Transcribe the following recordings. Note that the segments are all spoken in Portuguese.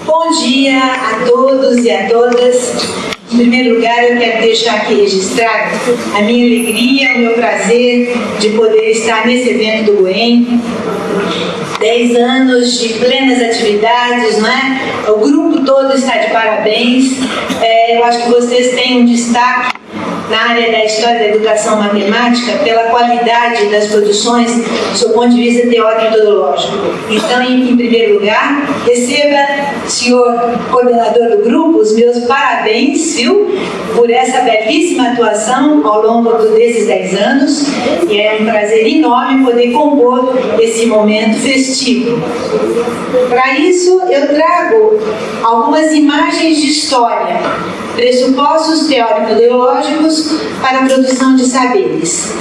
Bom dia a todos e a todas. Em primeiro lugar, eu quero deixar aqui registrado a minha alegria, o meu prazer de poder estar nesse evento do GUEM. 10 anos de plenas atividades, não é? O grupo todo está de parabéns. Eu acho que vocês têm um destaque na área da História da Educação Matemática pela qualidade das produções do seu ponto de vista teórico-metodológico. Então, em primeiro lugar, receba, senhor coordenador do grupo, os meus parabéns, viu, por essa belíssima atuação ao longo desses 10 anos, e é um prazer enorme poder compor esse momento festivo. Para isso, eu trago algumas imagens de história, pressupostos teórico-metodológicos para a produção de saberes.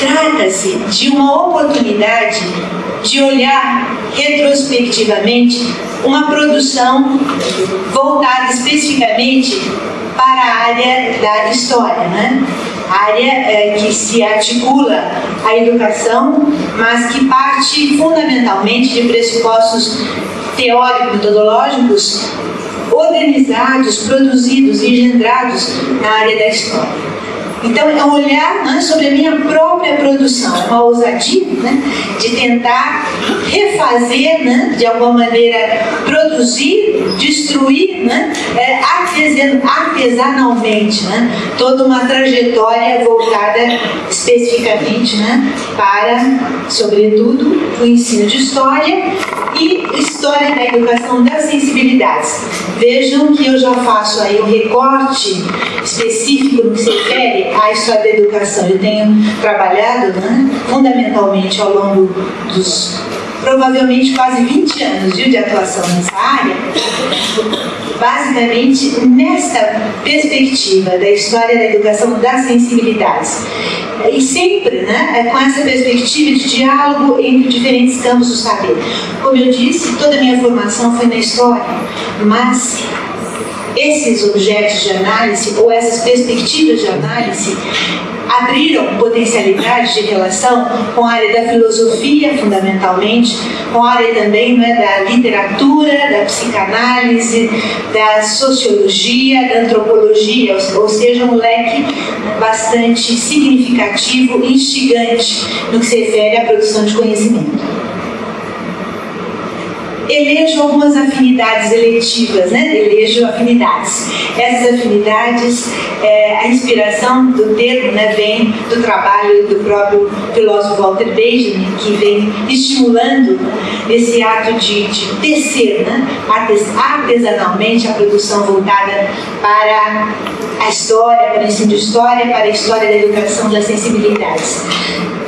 Trata-se de uma oportunidade de olhar retrospectivamente uma produção voltada especificamente para a área da história, né? A área que se articula a educação, mas que parte fundamentalmente de pressupostos teórico-metodológicos organizados, produzidos e engendrados na área da história. Então, é um olhar, né, sobre a minha própria produção, uma ousadia, né, de tentar refazer, né, de alguma maneira, produzir, destruir, né, artesanalmente, né, toda uma trajetória voltada especificamente, né, para, sobretudo, o ensino de história e história da educação das sensibilidades. Vejam que eu já faço aí um recorte específico no que se refere à história da educação. Eu tenho trabalhado, né, fundamentalmente ao longo dos provavelmente quase 20 anos de atuação nessa área, basicamente nessa perspectiva da história da educação das sensibilidades. E sempre, né, com essa perspectiva de diálogo entre diferentes campos do saber. Como eu disse, toda a minha formação foi na história, mas esses objetos de análise ou essas perspectivas de análise abriram potencialidades de relação com a área da filosofia, fundamentalmente, com a área também, né, da literatura, da psicanálise, da sociologia, da antropologia, ou seja, um leque bastante significativo e instigante no que se refere à produção de conhecimento. Elejo algumas afinidades eletivas, né? Elejo afinidades. Essas afinidades, a inspiração do termo, né, vem do trabalho do próprio filósofo Walter Benjamin, que vem estimulando esse ato de tecer, né, artesanalmente a produção voltada para a história, para o ensino de história, para a história da educação das sensibilidades.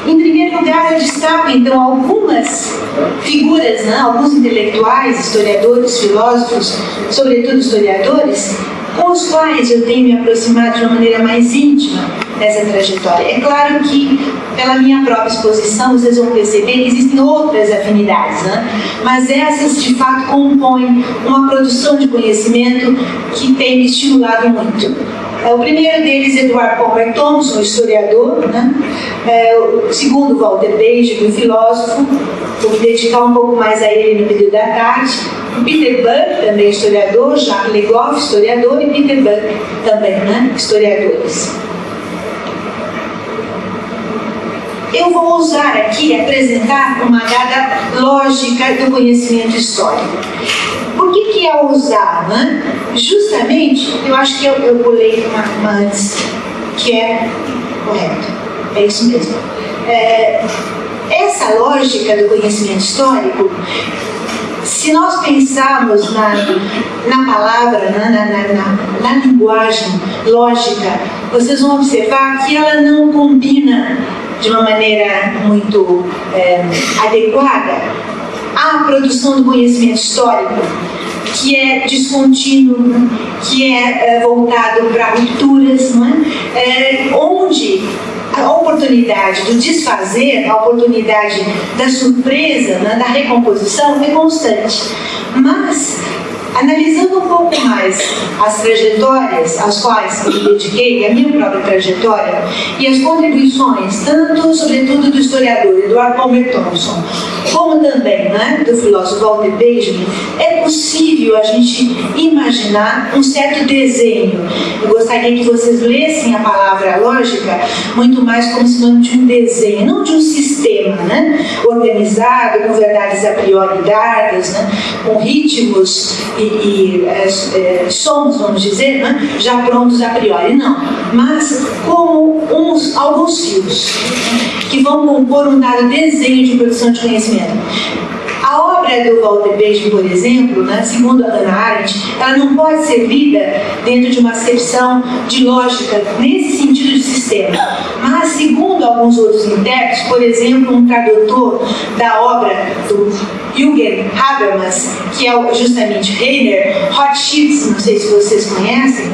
Em primeiro lugar, eu destaco, então, algumas figuras, né, alguns intelectuais, historiadores, filósofos, sobretudo historiadores, com os quais eu tenho me aproximado de uma maneira mais íntima dessa trajetória. É claro que, pela minha própria exposição, vocês vão perceber que existem outras afinidades, né? Mas essas, de fato, compõem uma produção de conhecimento que tem me estimulado muito. O primeiro deles é Edward Palmer Thompson, historiador, né? O segundo, Walter Benjamin, filósofo. Vou me dedicar um pouco mais a ele no período da tarde. Peter Buck, também historiador, Jacques Le Goff, historiador, e Peter Buck também, né, historiadores. Eu vou ousar aqui apresentar uma dada lógica do conhecimento histórico. Por que é ousar, né? Justamente, eu acho que eu pulei uma antes, que é correto. É isso mesmo. Essa lógica do conhecimento histórico, se nós pensarmos na palavra, na linguagem lógica, vocês vão observar que ela não combina de uma maneira muito adequada à produção do conhecimento histórico, que é descontínuo, que é voltado para rupturas, não é? Onde a oportunidade do desfazer, a oportunidade da surpresa, né, da recomposição é constante. Mas, analisando um pouco mais as trajetórias às quais eu me dediquei, a minha própria trajetória, e as contribuições, tanto, sobretudo, do historiador Edward Palmer Thompson, como também, né, do filósofo Walter Benjamin, é possível a gente imaginar um certo desenho. Eu gostaria que vocês lessem a palavra lógica muito mais como sinônimo de um desenho, não de um sistema, né, organizado, com verdades a priori dadas, né, com ritmos e sons, vamos dizer, né, já prontos a priori, não, mas como alguns fios que vão compor um dado desenho de produção de conhecimento. A obra do Walter Benjamin, por exemplo, né, segundo a Hannah Arendt, ela não pode ser lida dentro de uma acepção de lógica nesse sentido de sistema. Mas, segundo alguns outros intérpretes, por exemplo, um tradutor da obra do Jürgen Habermas, que é justamente Rainer Rothschild, não sei se vocês conhecem,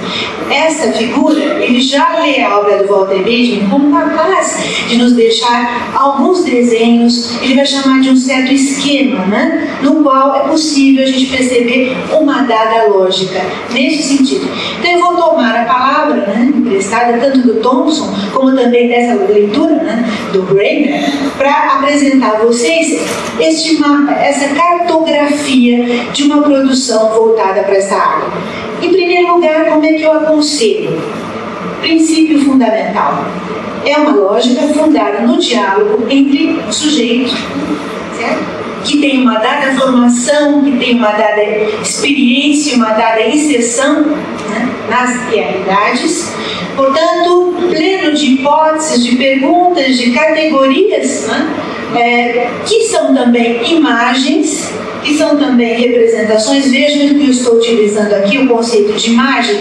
essa figura, ele já lê a obra do Walter Benjamin como capaz de nos deixar alguns desenhos, ele vai chamar de um certo esquema, né, no qual é possível a gente perceber uma dada lógica, nesse sentido. Então eu vou tomar a palavra, né, emprestada tanto do Thompson, como também dessa leitura, né, do Rainer, para apresentar a vocês este mapa, essa cartografia de uma produção voltada para essa área. Em primeiro lugar, como é que eu aconselho? Princípio fundamental. É uma lógica fundada no diálogo entre o sujeito, certo? Que tem uma dada formação, que tem uma dada experiência, uma dada inserção, né, nas realidades, portanto, pleno de hipóteses, de perguntas, de categorias, né, que são também imagens, que são também representações. Vejam que eu estou utilizando aqui o conceito de imagem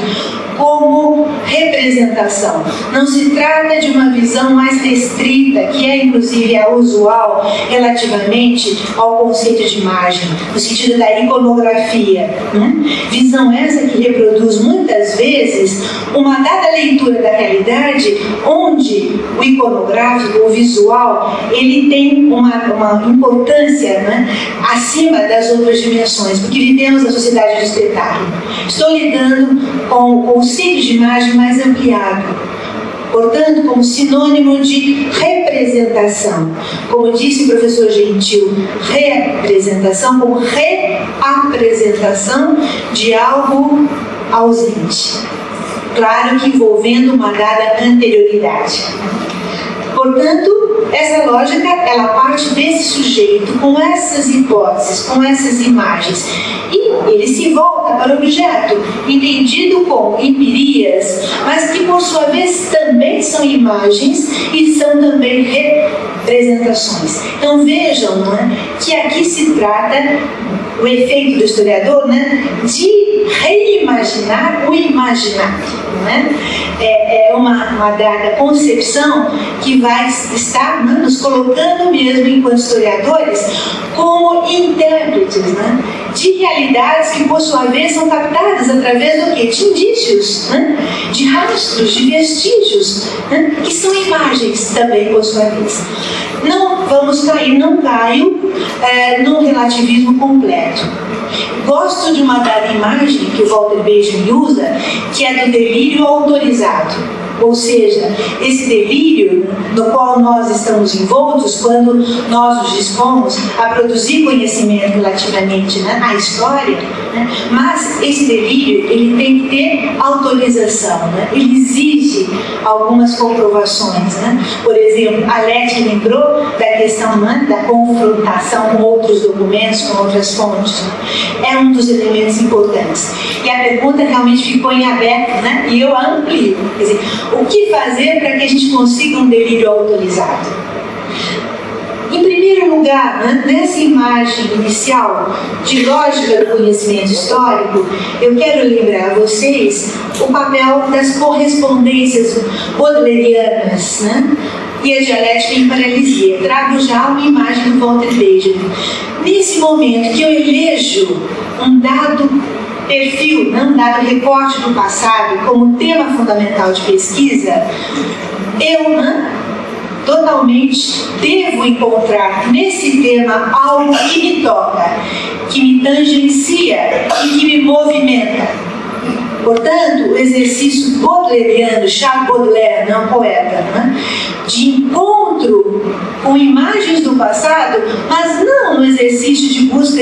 como representação. Não se trata de uma visão mais restrita, que é inclusive a usual relativamente ao conceito de imagem, no sentido da iconografia, né? Visão essa que reproduz muitas vezes uma dada leitura da realidade, onde o iconográfico, o visual, ele tem uma importância, né, acima das outras dimensões, porque vivemos na sociedade do espetáculo. Estou lidando com o conceito de imagem mais ampliado, portanto, como sinônimo de representação. Como disse o professor Gentil, representação como reapresentação de algo ausente. Claro que envolvendo uma dada anterioridade. Portanto, essa lógica, ela parte desse sujeito com essas hipóteses, com essas imagens, e ele se volta para o objeto, entendido como empirias, mas que por sua vez também são imagens e são também representações. Então vejam, não é, que aqui se trata, o efeito do historiador, né, de reimaginar o imaginário, não é? É uma dada concepção que vai estar, né, nos colocando mesmo enquanto historiadores como intérpretes, né, de realidades que por sua vez são captadas através do quê? De indícios, né, de rastros, de vestígios, né, que são imagens também por sua vez. Não vamos cair, não caio num relativismo completo. Gosto de uma dada imagem que o Walter Benjamin usa, que é do delírio autorizado. Ou seja, esse delírio no qual nós estamos envoltos quando nós nos dispomos a produzir conhecimento relativamente, né, à história, né, mas esse delírio, ele tem que ter autorização, né, ele exige algumas comprovações, né. Por exemplo, a Leti lembrou da questão, né, da confrontação com outros documentos, com outras fontes, né. É um dos elementos importantes. E a pergunta realmente ficou em aberto, né, e eu a amplio. Quer dizer, o que fazer para que a gente consiga um delírio autorizado? Em primeiro lugar, né, nessa imagem inicial de lógica do conhecimento histórico, eu quero lembrar a vocês o papel das correspondências baudelerianas, né, e a dialética em paralisia. Trago já uma imagem do Walter Benjamin. Nesse momento que eu elejo um dado perfil, um dado recorte do passado como tema fundamental de pesquisa, eu totalmente devo encontrar nesse tema algo que me toca, que me tangencia e que me movimenta. Portanto, o exercício baudeleriano, Charles Baudelaire, não poeta, de encontro com imagens do passado, mas não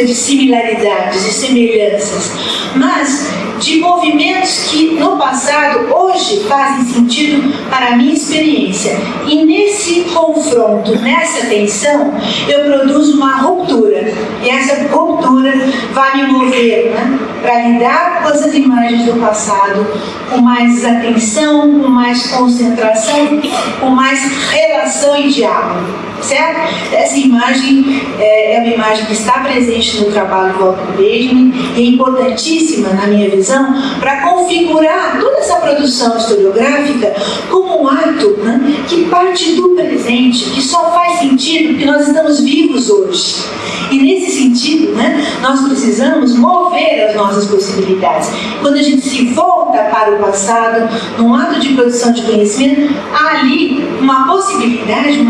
de similaridades e semelhanças, mas de movimentos que no passado, hoje, fazem sentido para a minha experiência. E nesse confronto, nessa tensão, eu produzo uma ruptura. E essa ruptura vai me mover, né, para lidar com essas imagens do passado com mais atenção, com mais concentração, com mais relação e diálogo. Certo? Essa imagem é uma imagem que está presente no trabalho do Walter Benjamin e é importantíssima, na minha visão, para configurar toda essa produção historiográfica como um ato, né, que parte do presente, que só faz sentido porque nós estamos vivos hoje. E nesse sentido, né, nós precisamos mover as nossas possibilidades. Quando a gente se volta para o passado, num ato de produção de conhecimento, há ali uma possibilidade,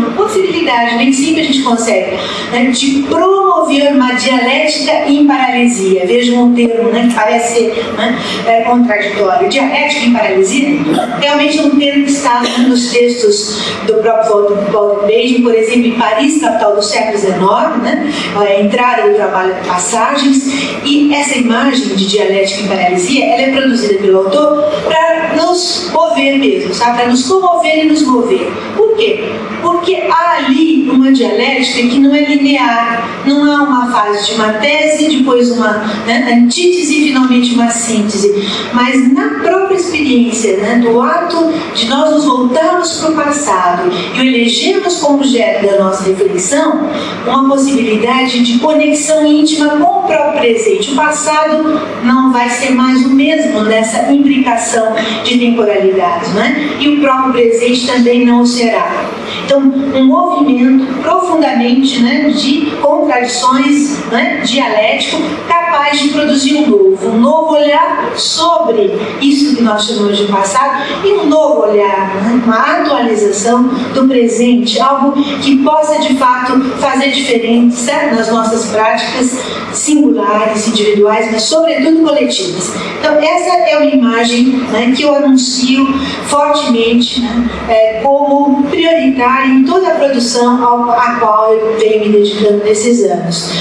nem sempre a gente consegue, né, de promover uma dialética em paralisia. Vejam um termo, né, que parece ser, né, contraditório. Dialética em paralisia realmente é um termo que está nos textos do próprio Walter Benjamin, por exemplo, em Paris, capital do século XIX, né, a entrada do trabalho de passagens, e essa imagem de dialética em paralisia, ela é produzida pelo autor para nos mover mesmo, sabe? Para nos comover e nos mover. Por quê? Porque há ali uma dialética que não é linear, não há uma fase de uma tese, depois uma, né, antítese e finalmente uma síntese, mas na própria experiência, né, do ato de nós nos voltarmos para o passado e o elegermos como objeto da nossa reflexão, uma possibilidade de conexão íntima com o próprio presente. O passado não vai ser mais o mesmo nessa implicação de temporalidade, né? E o próprio presente também não o será. Então, um movimento profundamente, né, de contradições, né, dialético, capaz de produzir um novo olhar sobre isso que nós chamamos de passado e um novo olhar, né, uma atualização do presente, algo que possa de fato fazer diferença nas nossas práticas singulares, individuais, mas sobretudo coletivas. Então, essa é uma imagem, né, que eu anuncio fortemente, né, como prioritária em toda a produção a qual eu venho me dedicando nesses anos.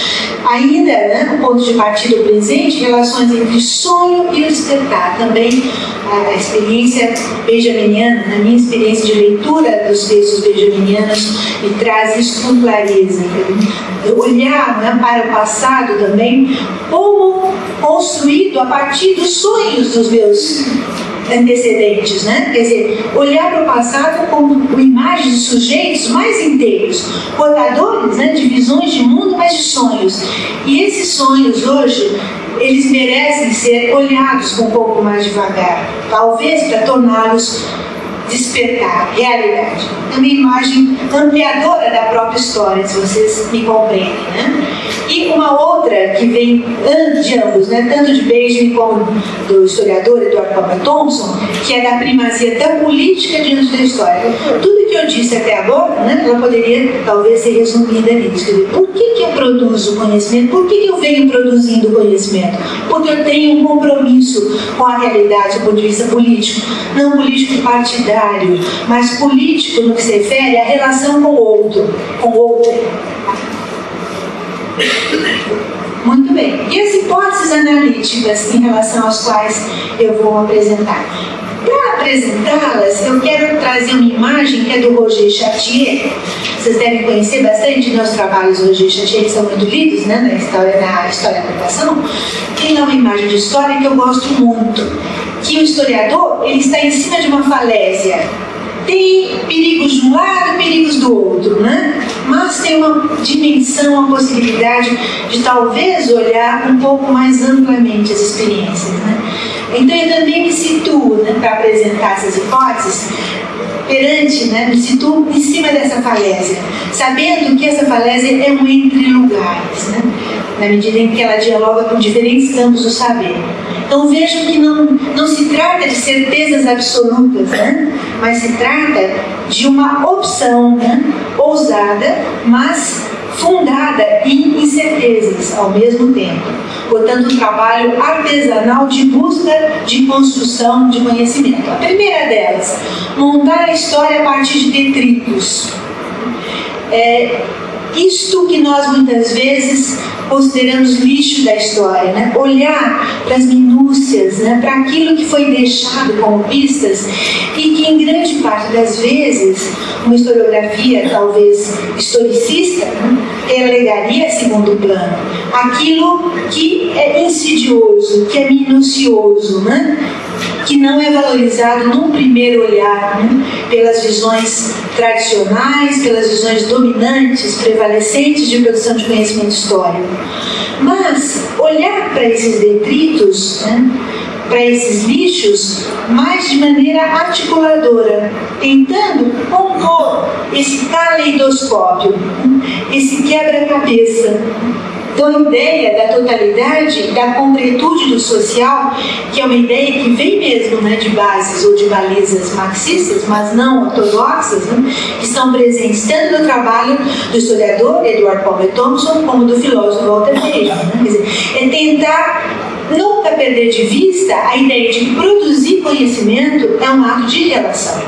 Ainda, né, o ponto de partida presente, relações entre sonho e o despertar. Também a experiência benjaminiana, a minha experiência de leitura dos textos benjaminianos me traz isso com clareza. Olhar, né, para o passado também como construído a partir dos sonhos dos meus antecedentes, né? Quer dizer, olhar para o passado como imagens de sujeitos mais inteiros, portadores, né, de visões de mundo, mas de sonhos. E esses sonhos hoje, eles merecem ser olhados com um pouco mais devagar, talvez para torná-los despertar, realidade. É uma imagem ampliadora da própria história, se vocês me compreendem, né? E uma outra que vem de ambos, né, tanto de Benjamin como do historiador Edward Copper Thompson, que é da primazia da política diante da história. Tudo que eu disse até agora, né, ela poderia talvez ser resumida nisso. Quer dizer, por que eu produzo conhecimento? Por que eu venho produzindo conhecimento? Porque eu tenho um compromisso com a realidade do ponto de vista político, não político partidário, mas político no que se refere à relação com o outro. Muito bem. E as hipóteses analíticas em relação às quais eu vou apresentar? Para apresentá-las, eu quero trazer uma imagem que é do Roger Chartier. Vocês devem conhecer bastante meus trabalhos do Roger Chartier, que são muito lidos, né, na história da computação. Tem uma imagem de história que eu gosto muito, que o historiador, ele está em cima de uma falésia. Tem perigos de um lado e perigos do outro, né? Mas tem uma dimensão, uma possibilidade de talvez olhar um pouco mais amplamente as experiências, né? Então eu também me situo, né, para apresentar essas hipóteses perante, né, me situo em cima dessa falésia, sabendo que essa falésia é um entre lugares, né? Na medida em que ela dialoga com diferentes campos do saber. Então vejam que não se trata de certezas absolutas, né? Mas se trata de uma opção, né, ousada, mas fundada em incertezas ao mesmo tempo. Portanto, um trabalho artesanal de busca de construção de conhecimento. A primeira delas, montar a história a partir de detritos. isto que nós muitas vezes consideramos lixo da história, né? Olhar para as minúcias, né? Para aquilo que foi deixado como pistas e que em grande parte das vezes uma historiografia talvez historicista, né? Relegaria a segundo plano aquilo que é insidioso, que é minucioso, né? Que não é valorizado num primeiro olhar, né? Pelas visões tradicionais, pelas visões dominantes, prevalecentes de produção de conhecimento histórico. Mas olhar para esses detritos, né? Para esses lixos, mais de maneira articuladora, tentando compor esse caleidoscópio, esse quebra-cabeça, da ideia da totalidade, da concretude do social, que é uma ideia que vem mesmo, né, de bases ou de balizas marxistas, mas não ortodoxas, né, que estão presentes tanto no trabalho do historiador Edward Palmer Thompson como do filósofo Walter Benjamin. Né? Quer dizer, é tentar nunca perder de vista a ideia de que produzir conhecimento é um ato de relação.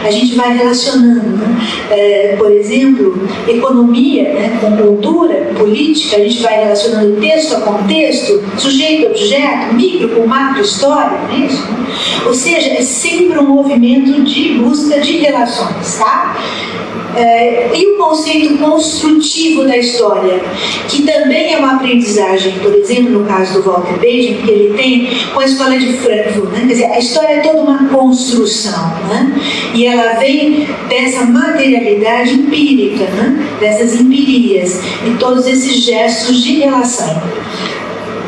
A gente vai relacionando, né? Por exemplo, economia, né, com cultura, política, a gente vai relacionando texto a contexto, sujeito a objeto, micro com macro história, não é isso? Ou seja, é sempre um movimento de busca de relações, tá? E o conceito construtivo da história, que também é uma aprendizagem, por exemplo, no caso do Walter Benjamin, que ele tem com a escola de Frankfurt, né? Quer dizer, a história é toda uma construção, né? E ela vem dessa materialidade empírica, né? Dessas empirias e todos esses gestos de relação.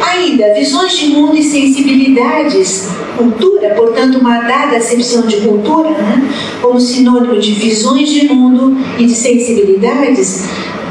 Ainda, visões de mundo e sensibilidades, cultura, portanto, uma dada acepção de cultura, né, como sinônimo de visões de mundo e de sensibilidades.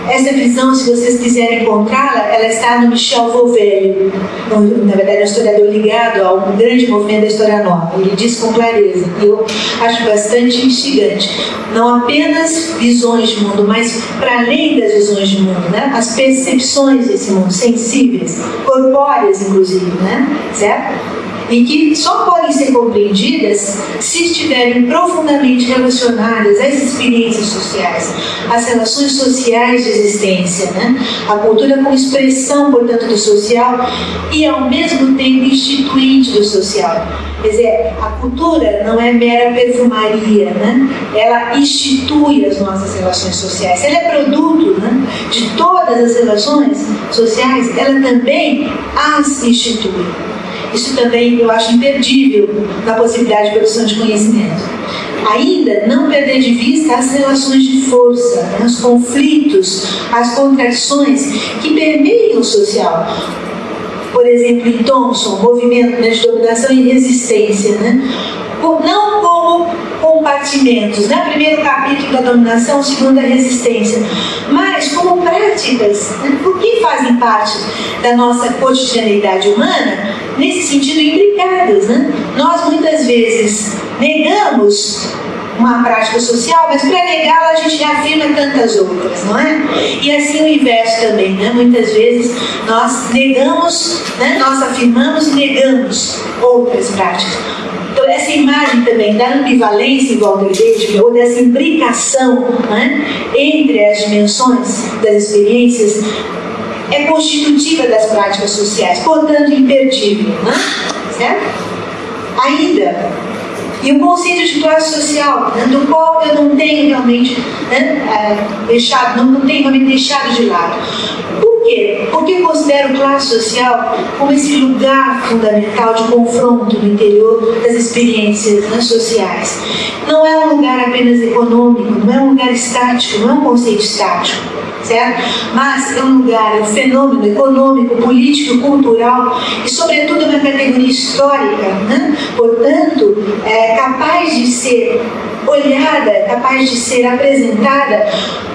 Essa visão, se vocês quiserem encontrá-la, ela está no Michel Vauvelho, na verdade é um historiador ligado ao grande movimento da História Nova. Ele diz com clareza, e eu acho bastante instigante, não apenas visões de mundo, mas para além das visões de mundo, né? As percepções desse mundo, sensíveis, corpóreas inclusive, né? Certo? E que só podem ser compreendidas se estiverem profundamente relacionadas às experiências sociais, às relações sociais de existência, né? A cultura como expressão, portanto, do social e, ao mesmo tempo, instituinte do social. Quer dizer, a cultura não é mera perfumaria, né? Ela institui as nossas relações sociais. Ela é produto, né, de todas as relações sociais, ela também as institui. Isso também eu acho imperdível na possibilidade de produção de conhecimento. Ainda não perder de vista as relações de força, né, os conflitos, as contradições que permeiam o social. Por exemplo, em Thompson, movimento, né, de dominação e resistência, né? Não como compartimentos, né? Primeiro capítulo da dominação, segundo a resistência, mas como práticas, né? Porque fazem parte da nossa cotidianeidade humana, nesse sentido imbricadas, né? Nós muitas vezes negamos uma prática social, mas para negá-la a gente reafirma tantas outras, não é? E assim o inverso também, né? Muitas vezes nós negamos, né? Nós afirmamos e negamos outras práticas. Então essa imagem também da ambivalência em Walter Benjamin, ou dessa imbricação, né, entre as dimensões das experiências, é constitutiva das práticas sociais, portanto imperdível, né? Certo? Ainda, e o conceito de classe social, né, do qual eu não tenho realmente, né, não tenho realmente deixado de lado. Por quê? Porque eu considero classe social como esse lugar fundamental de confronto no interior das experiências, né, sociais. Não é um lugar apenas econômico, não é um lugar estático, não é um conceito estático, certo? Mas é um lugar, é um fenômeno econômico, político, cultural e, sobretudo, uma categoria histórica, né? Portanto, capaz de ser olhada, capaz de ser apresentada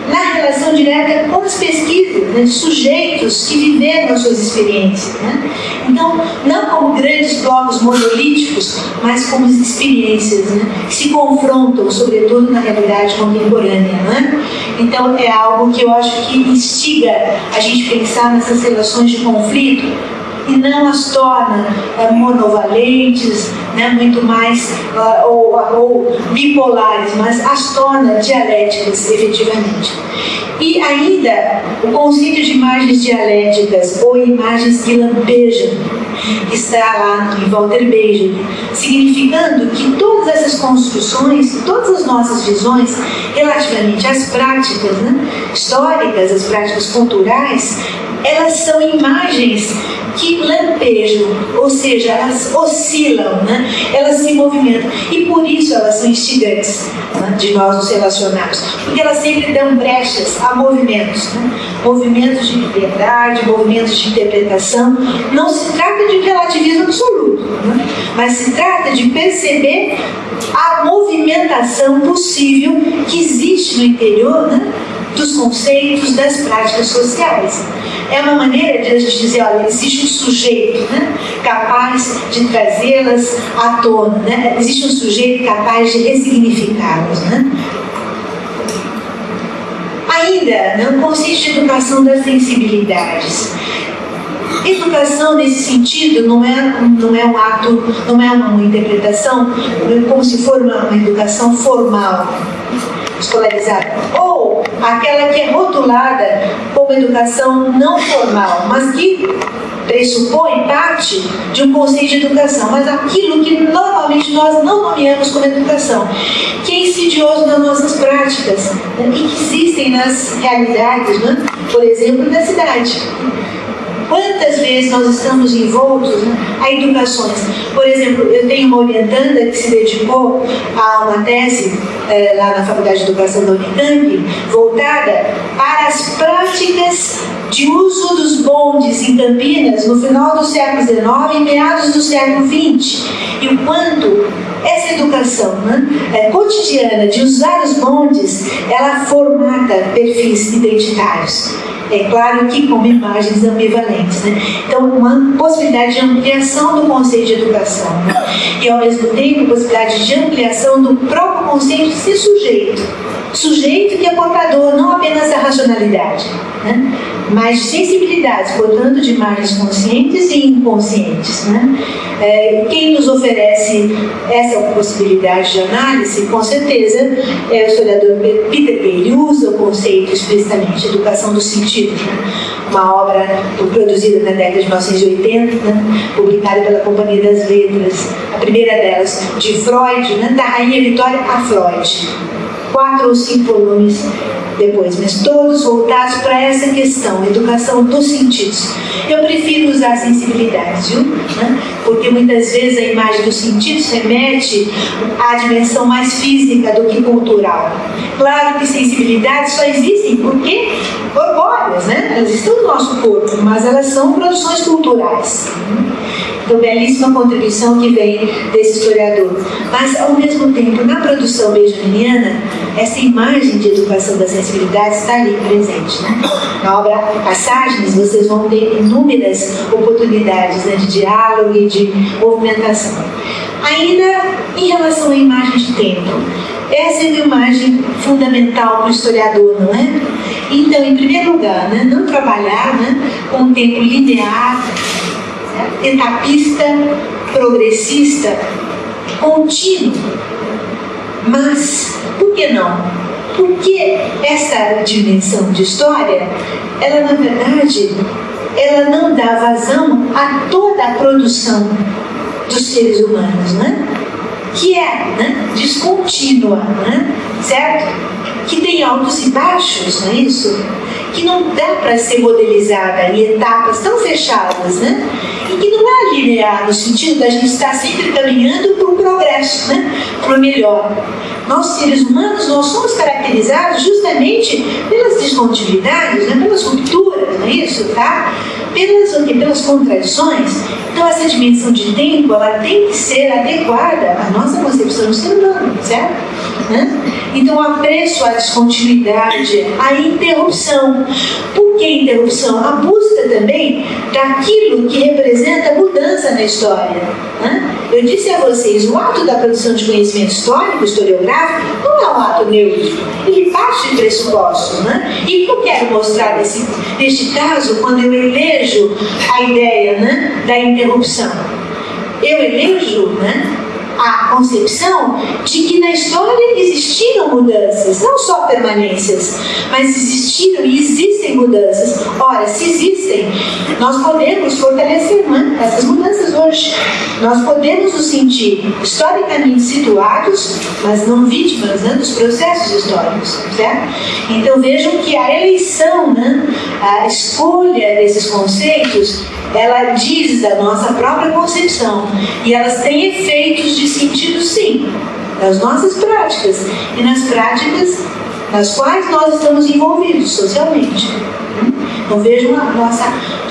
na relação direta com as pesquisas, né, de sujeitos que viveram as suas experiências, né? Então, não como grandes blocos monolíticos, mas como experiências, né, que se confrontam, sobretudo na realidade contemporânea, né? Então, é algo que eu acho que instiga a gente pensar nessas relações de conflito e não as torna monovalentes, né, muito mais ou bipolares, mas as torna dialéticas efetivamente. E ainda o conceito de imagens dialéticas ou imagens que lampejam, que está lá em Walter Benjamin, significando que todas essas construções, todas as nossas visões relativamente às práticas, né, históricas, as práticas culturais, elas são imagens que lampejam, ou seja, elas oscilam, né? Elas se movimentam, e por isso elas são instigantes, né, de nós nos relacionarmos, porque elas sempre dão brechas a movimentos, né? Movimentos de liberdade, movimentos de interpretação. Não se trata de relativismo absoluto, né? Mas se trata de perceber a movimentação possível que existe no interior, né, dos conceitos, das práticas sociais. É uma maneira de a gente dizer, olha, existe um sujeito, né, capaz de trazê-las à tona, né? Existe um sujeito capaz de ressignificá-las, né? Ainda, né, o conceito de educação das sensibilidades. Educação, nesse sentido, não é um ato, não é uma interpretação como se for uma educação formal, escolarizada, ou aquela que é rotulada como educação não formal, mas que pressupõe parte de um conceito de educação, mas aquilo que normalmente nós não nomeamos como educação, que é insidioso nas nossas práticas, né, e que existem nas realidades, né, por exemplo, da cidade. Quantas vezes nós estamos envoltos, né, a educações? Por exemplo, eu tenho uma orientanda que se dedicou a uma tese lá na Faculdade de Educação da Unicamp, voltada para as práticas de uso dos bondes em Campinas no final do século XIX e meados do século XX, e o quanto essa educação, né, cotidiana de usar os bondes, ela formata perfis identitários. É claro que como imagens ambivalentes, né? Então, uma possibilidade de ampliação do conceito de educação, né? E ao mesmo tempo, possibilidade de ampliação do próprio conceito de ser sujeito. Sujeito que é portador não apenas da racionalidade, né, mas de sensibilidades, portanto, de imagens conscientes e inconscientes, né? Quem nos oferece essa possibilidade de análise, com certeza, é o historiador Peter Bey. Ele usa o conceito explicitamente, educação do sentido, né? Uma obra produzida na década de 1980, né, publicada pela Companhia das Letras, a primeira delas, de Freud, né, da Rainha Vitória a Freud. 4 ou 5 volumes depois, mas todos voltados para essa questão, educação dos sentidos. Eu prefiro usar sensibilidades, viu? Né? Porque muitas vezes a imagem dos sentidos remete à dimensão mais física do que cultural. Claro que sensibilidades só existem porque corpóreas, né? Elas estão no nosso corpo, mas elas são produções culturais. Então, belíssima contribuição que vem desse historiador. Mas, ao mesmo tempo, na produção benjaminiana, essa imagem de educação das sensibilidades está ali presente, né? Na obra Passagens, vocês vão ter inúmeras oportunidades, né, de diálogo e de movimentação. Ainda em relação à imagem de tempo, essa é uma imagem fundamental para o historiador, não é? Então, em primeiro lugar, né, não trabalhar, né, com um tempo linear, etapista, progressista, contínuo. Mas, por que não? Porque essa dimensão de história, ela na verdade, ela não dá vazão a toda a produção dos seres humanos, né? Que é, né, descontínua, né? Certo? Que tem altos e baixos, não é isso? Que não dá para ser modelizada em etapas tão fechadas, né? E que não é linear no sentido da gente estar sempre caminhando para o progresso, né? Para o melhor. Nós, seres humanos, nós somos caracterizados justamente pelas descontinuidades, né? Pelas rupturas, não é isso? Tá? Pelas contradições. Então, essa dimensão de tempo, ela tem que ser adequada à nossa concepção do ser humano, certo? Né? Então, o apreço à descontinuidade, à interrupção. Por O que é interrupção? A busca também daquilo que representa mudança na história, né? Eu disse a vocês, o ato da produção de conhecimento histórico, historiográfico, não é um ato neutro, ele parte de pressupostos, né? E o que eu quero mostrar neste caso, quando eu elejo a ideia, né, da interrupção? Eu elejo, né, a concepção de que na história existiram mudanças, não só permanências, mas existiram e existem mudanças. Ora, se existem, nós podemos fortalecer, né, essas mudanças hoje. Nós podemos nos sentir historicamente situados, mas não vítimas, né, dos processos históricos, certo? Então vejam que a eleição, né, a escolha desses conceitos, ela diz da nossa própria concepção e elas têm efeitos de sentido, sim, nas nossas práticas e nas práticas nas quais nós estamos envolvidos socialmente. Então vejam a nossa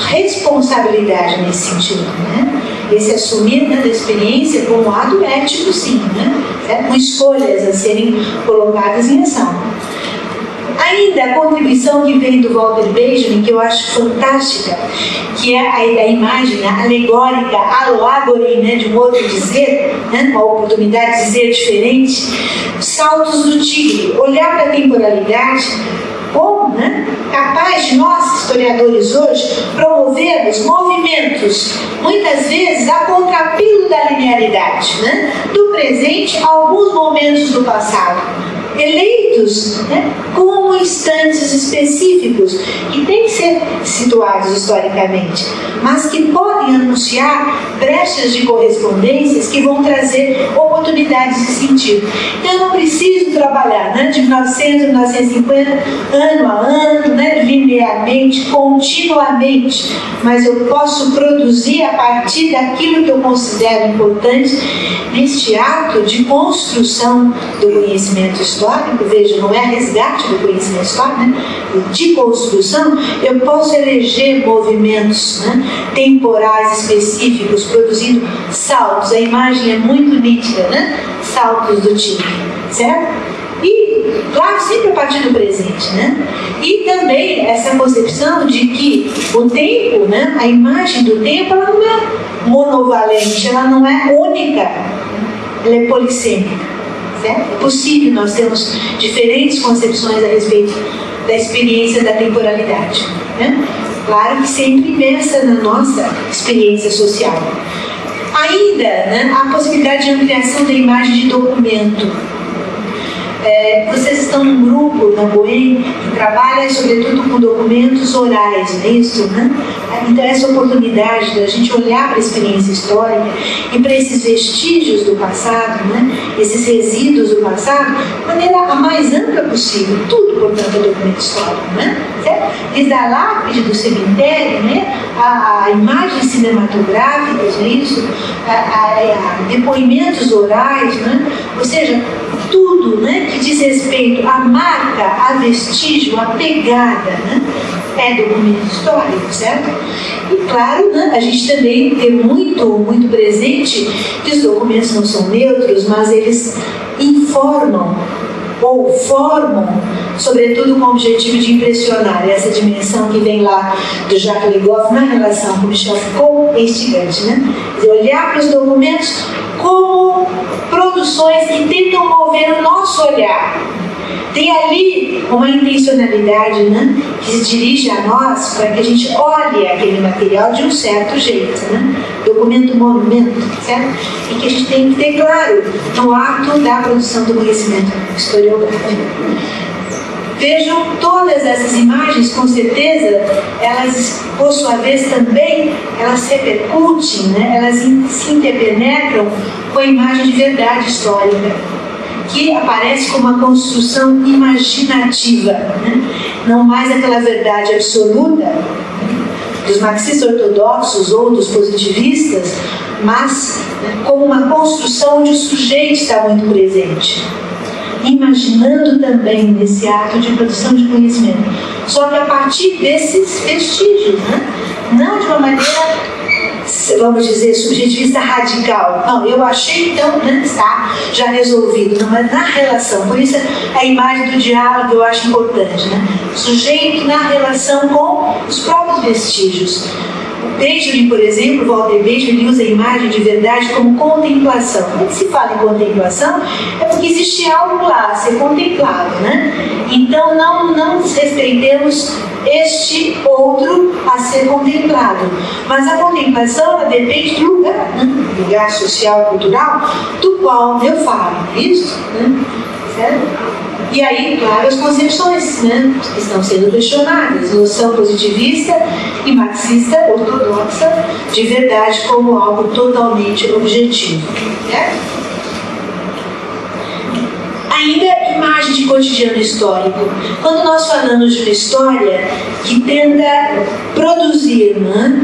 responsabilidade nesse sentido, né? Esse assumir, né, da experiência como ato ético, sim, né? Com escolhas a serem colocadas em ação. Ainda a contribuição que vem do Walter Benjamin, que eu acho fantástica, que é a imagem alegórica, aloagore, né, de um outro dizer, né, uma oportunidade de dizer diferente, saltos do tigre, olhar para a temporalidade como, né, capaz de nós, historiadores hoje, promovermos movimentos, muitas vezes a contrapelo da linearidade, né, do presente a alguns momentos do passado, eleitos, né, como instantes específicos que têm que ser situados historicamente, mas que podem anunciar brechas de correspondências que vão trazer oportunidades de sentido. Então eu não preciso trabalhar, né, de 1900 a 1950, ano a ano, né, linearmente, continuamente, mas eu posso produzir a partir daquilo que eu considero importante neste ato de construção do conhecimento histórico. Veja, não é resgate do conhecimento histórico, né? De construção, eu posso eleger movimentos, né, temporais específicos, produzindo saltos. A imagem é muito nítida, né? Saltos do tigre, certo? E, claro, sempre a partir do presente, né? E também essa concepção de que o tempo, né, a imagem do tempo, ela não é monovalente, ela não é única, ela é polissêmica. É possível nós termos diferentes concepções a respeito da experiência da temporalidade, né? Claro que sempre imersa na nossa experiência social. Ainda, né, a possibilidade de ampliação da imagem de documento. Vocês estão num grupo na Boêmia que trabalha sobretudo com documentos orais, não é isso, né? Então essa oportunidade da gente olhar para a experiência histórica e para esses vestígios do passado, né, esses resíduos do passado, de maneira a mais ampla possível. Tudo, portanto, é documento histórico, né? Certo? Desde a lápide do cemitério, né, a imagens cinematográficas, não é isso? A depoimentos orais, né? Ou seja, tudo, né, que diz respeito à marca, a vestígio, a pegada, né, é documento histórico, certo? E claro, né, a gente também tem muito presente que os documentos não são neutros, mas eles informam ou formam, sobretudo com o objetivo de impressionar. Essa dimensão que vem lá do Jacques Le Goff na relação com Michel Foucault é instigante, né? De olhar para os documentos como produções que tentam mover o nosso olhar. Tem ali uma intencionalidade, né, que se dirige a nós para que a gente olhe aquele material de um certo jeito, né? Documento monumento, certo? E que a gente tem que ter claro no ato da produção do conhecimento historiográfico. Vejam todas essas imagens, com certeza, elas, por sua vez, também, elas repercutem, né? Elas se interpenetram com a imagem de verdade histórica, que aparece como uma construção imaginativa, né? Não mais aquela verdade absoluta dos marxistas ortodoxos ou dos positivistas, mas, né, como uma construção onde o sujeito está muito presente, imaginando também nesse ato de produção de conhecimento, só que a partir desses vestígios, né? Não de uma maneira vamos dizer, subjetivista radical. Não, eu achei, então, né, está já resolvido. Não, mas na relação. Por isso, a imagem do diálogo eu acho importante, né? O sujeito na relação com os próprios vestígios. O Benjamin, por exemplo, Walter Benjamin, usa a imagem de verdade como contemplação. Quando se fala em contemplação, é porque existe algo lá a ser contemplado, né? Então, não respeitemos este outro a ser contemplado. Mas a contemplação, ela depende do lugar, né? Lugar social, cultural, do qual eu falo. Isso, né? Certo? E aí, claro, as concepções, né, que estão sendo questionadas, noção positivista e marxista ortodoxa de verdade como algo totalmente objetivo. Certo? Ainda imagem de cotidiano histórico. Quando nós falamos de uma história que tenta produzir, né,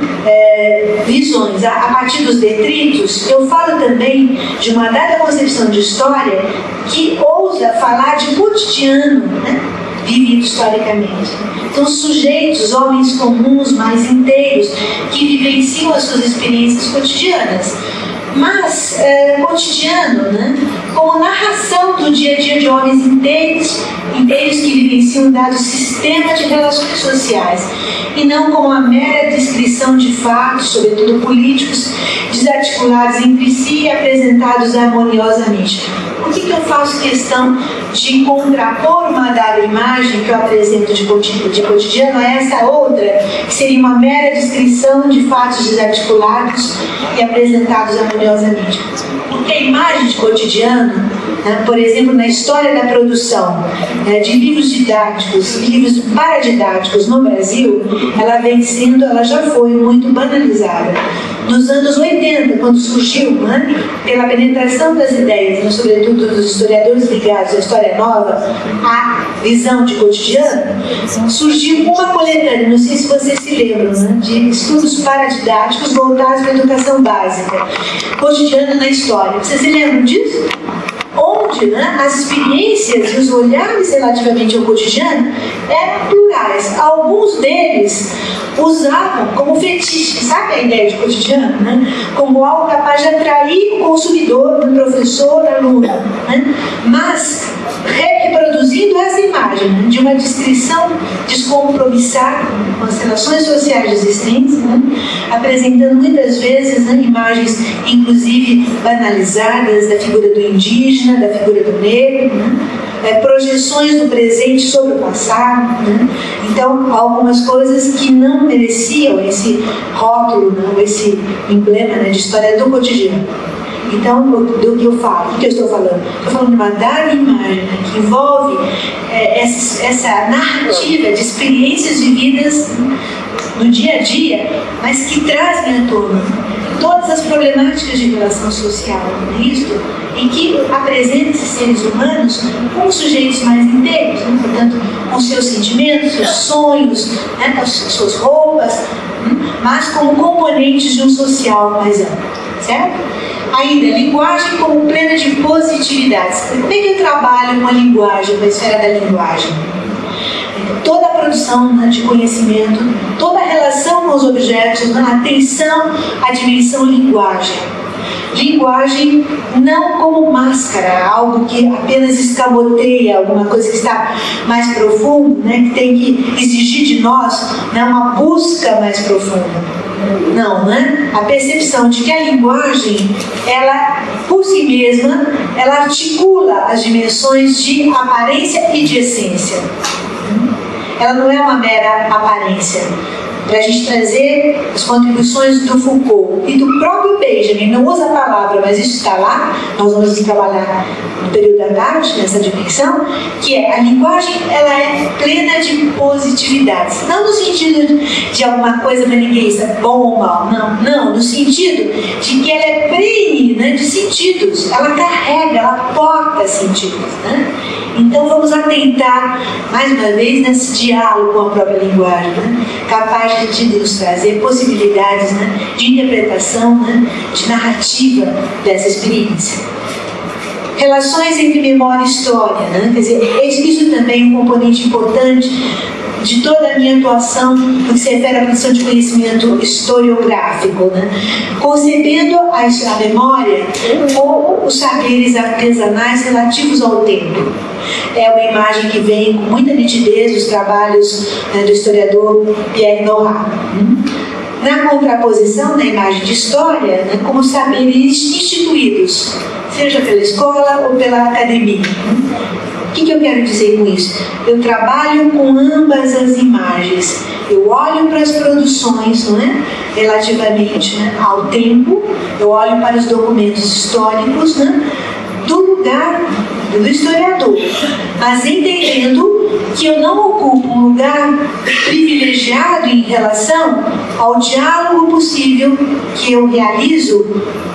visões a partir dos detritos, eu falo também de uma dada concepção de história que ousa falar de cotidiano, né, vivido historicamente. São sujeitos, homens comuns, mais inteiros, que vivenciam as suas experiências cotidianas. Mas cotidiano, né, como narração do dia a dia de homens inteiros que vivenciam um dado sistema de relações sociais, e não como uma mera descrição de fatos, sobretudo políticos, desarticulados entre si e apresentados harmoniosamente. Por que eu faço questão de contrapor uma dada imagem que eu apresento de cotidiano a essa outra, que seria uma mera descrição de fatos desarticulados e apresentados harmoniosamente? Porque a imagem de cotidiano, né, por exemplo, na história da produção de livros didáticos e livros paradidáticos no Brasil, ela já foi muito banalizada. Nos anos 80, quando surgiu, né, pela penetração das ideias, né, sobretudo dos historiadores ligados à história nova, à visão de cotidiano, surgiu uma coletânea, não sei se vocês se lembram, né, de estudos paradidáticos voltados para a educação básica, cotidiano na história. Vocês se lembram disso? Onde, né, as experiências e os olhares relativamente ao cotidiano eram plurais. Alguns deles usavam como fetiche, sabe a ideia de cotidiano? Né? Como algo capaz de atrair o consumidor, o professor, o aluno. Né? Mas reproduzindo essa imagem, né, de uma descrição descompromissada com as relações sociais existentes, né, apresentando muitas vezes, né, imagens inclusive banalizadas da figura do indígena, da figura do negro, né, projeções do presente sobre o passado, né? Então, algumas coisas que não mereciam esse rótulo, não, esse emblema, né, de história do cotidiano. Então, do que eu falo, do que eu estou falando? Estou falando de uma dada imagem, né, que envolve essa narrativa de experiências vividas no dia a dia, mas que trazem à tona todas as problemáticas de relação social, isto em que apresenta esses seres humanos como sujeitos mais inteiros, né? Portanto, com seus sentimentos, seus sonhos, né? Com as suas roupas, mas como componentes de um social mais amplo, certo? Ainda, linguagem como plena de positividades. Como é que eu trabalho com a linguagem, com a esfera da linguagem? Toda a produção, né, de conhecimento, toda a relação com os objetos, né, atenção à dimensão linguagem. Linguagem não como máscara, algo que apenas escamoteia, alguma coisa que está mais profunda, né, que tem que exigir de nós, né, uma busca mais profunda. Não, né? A percepção de que a linguagem, ela, por si mesma, ela articula as dimensões de aparência e de essência. Ela não é uma mera aparência. Para a gente trazer as contribuições do Foucault e do próprio Benjamin, não usa a palavra, mas isso está lá, nós vamos trabalhar no período da tarde, nessa dimensão, que é a linguagem, ela é plena de positividades. Não no sentido de alguma coisa maniqueísta, bom ou mal, não, no sentido de que ela é prene, né, de sentidos, ela carrega, ela porta sentidos, né? Então vamos atentar, mais uma vez, nesse diálogo com a própria linguagem, né? Capaz de nos trazer possibilidades, né, de interpretação, né, de narrativa dessa experiência. Relações entre memória e história, né? Quer dizer, isso também é um componente importante de toda a minha atuação no que se refere à produção de conhecimento historiográfico, né? Concebendo a memória como os saberes artesanais relativos ao tempo. É uma imagem que vem com muita nitidez dos trabalhos do historiador Pierre Nora. Na contraposição da imagem de história, né, como saberes instituídos, seja pela escola ou pela academia. O que eu quero dizer com isso? Eu trabalho com ambas as imagens. Eu olho para as produções, não é? Relativamente, né, ao tempo, eu olho para os documentos históricos, né, do lugar do historiador, mas entendendo que eu não ocupo um lugar privilegiado em relação ao diálogo possível que eu realizo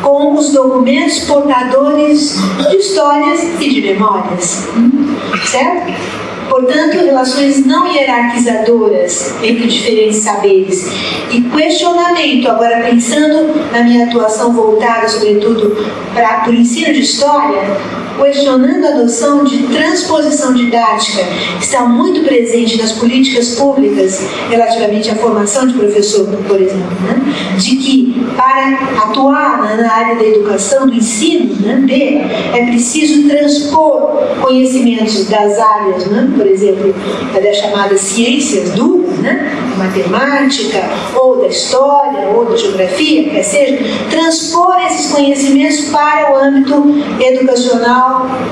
com os documentos portadores de histórias e de memórias. Certo? Portanto, relações não hierarquizadoras entre diferentes saberes e questionamento, agora pensando na minha atuação voltada, sobretudo, para o ensino de história, questionando a noção de transposição didática que está muito presente nas políticas públicas relativamente à formação de professor, por exemplo, né? De que para atuar na área da educação, do ensino, né, é preciso transpor conhecimentos das áreas, né, por exemplo, das chamadas ciências duras, né, matemática, ou da história, ou da geografia, quer seja, transpor esses conhecimentos para o âmbito educacional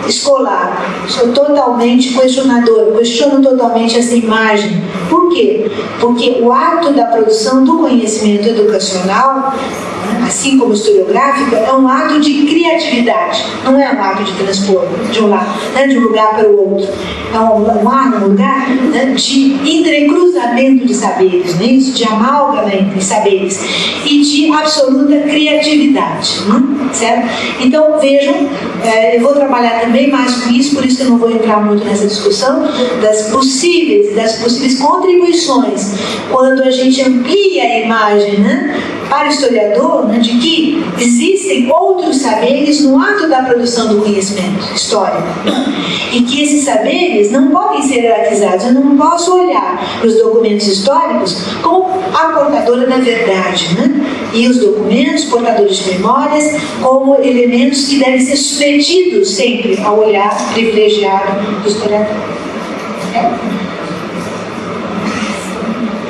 escolar. Sou totalmente questionadora, questiono totalmente essa imagem. Por quê? Porque o ato da produção do conhecimento educacional, assim como historiográfico, é um ato de criatividade, não é um ato de transpor de um lado, né, de um lugar para o outro. É um lugar, né, de entrecruzamento de saberes, né, isso, de amálgama entre saberes e de absoluta criatividade, né, certo? Então, vejam, eu vou trabalhar também mais com isso, por isso que eu não vou entrar muito nessa discussão das possíveis contribuições quando a gente amplia a imagem, né, para o historiador, né, de que existem outros saberes no ato da produção do conhecimento histórico e que esses saberes não podem ser hierarquizados. Eu não posso olhar para os documentos históricos como a portadora da verdade, né, e os documentos portadores de memórias como elementos que devem ser submetidos sempre ao olhar privilegiado do historiador.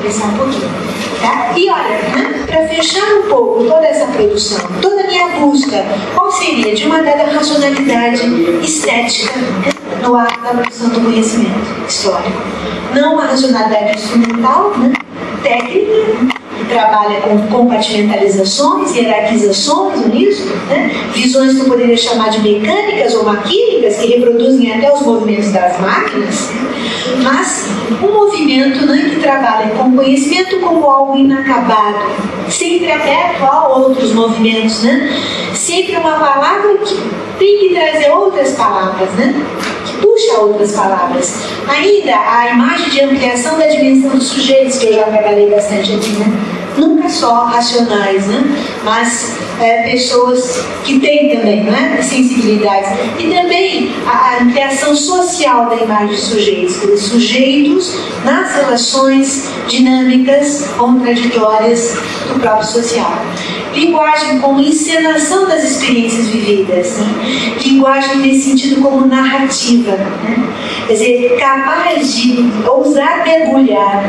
Pensar um pouquinho. Tá? E olha, para fechar um pouco toda essa produção, toda a minha busca, qual seria? De uma dada racionalidade estética, né, no ato da produção do conhecimento histórico. Não uma racionalidade instrumental, né, técnica, que trabalha com compartimentalizações, hierarquizações nisso, né, visões que eu poderia chamar de mecânicas ou maquínicas, que reproduzem até os movimentos das máquinas, mas um movimento, né, que trabalha com o conhecimento como algo inacabado, sempre aberto a outros movimentos, né? Sempre uma palavra que tem que trazer outras palavras, né? Que puxa outras palavras. Ainda a imagem de ampliação da dimensão dos sujeitos, que eu já trabalhei bastante aqui, né? Nunca só racionais, né? Mas pessoas que têm também, né, sensibilidades. E também a ampliação social da imagem de sujeitos, sujeitos nas relações dinâmicas, contraditórias do próprio social. Linguagem como encenação das experiências vividas, né? Linguagem nesse sentido como narrativa, né? Quer dizer, capaz de ousar mergulhar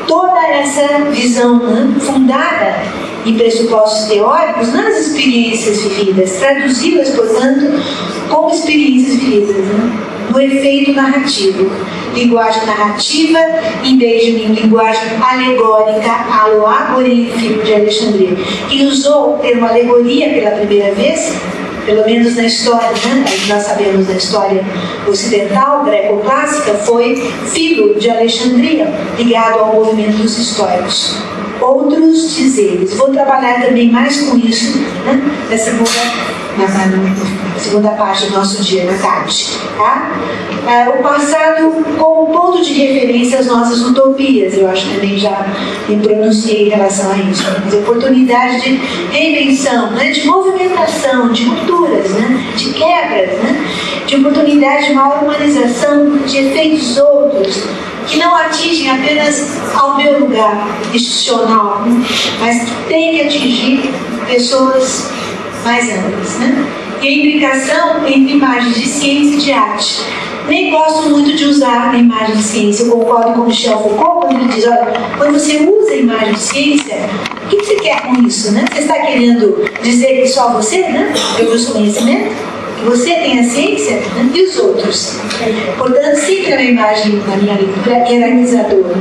toda essa visão, né, fundada em pressupostos teóricos nas experiências vividas, traduzi-las, portanto, como experiências vividas, né, no efeito narrativo. Linguagem narrativa em vez de linguagem alegórica, aloagoria, filho de Alexandria. Quem usou o termo alegoria pela primeira vez, pelo menos na história, né, nós sabemos da história ocidental, greco-clássica, foi Filo de Alexandria, ligado ao movimento dos históricos. Outros dizeres. Vou trabalhar também mais com isso, né, na segunda parte do nosso dia, na tarde. Tá? O passado como ponto de referência às nossas utopias, eu acho que também já me pronunciei em relação a isso. As oportunidades de reinvenção, né, de movimentação, de rupturas, né, de quebras, né, de oportunidade de maior humanização, de efeitos outros, que não atingem apenas ao meu lugar institucional, mas que tem que atingir pessoas mais amplas, né? E a implicação entre imagens de ciência e de arte. Nem gosto muito de usar a imagem de ciência. Eu concordo com o Michel Foucault quando ele diz, olha, quando você usa a imagem de ciência, o que você quer com isso, né? Você está querendo dizer que só você, né, produz conhecimento? Que você tem a ciência, né? E os outros? Portanto, sempre a imagem da minha leitura hierarquizadora.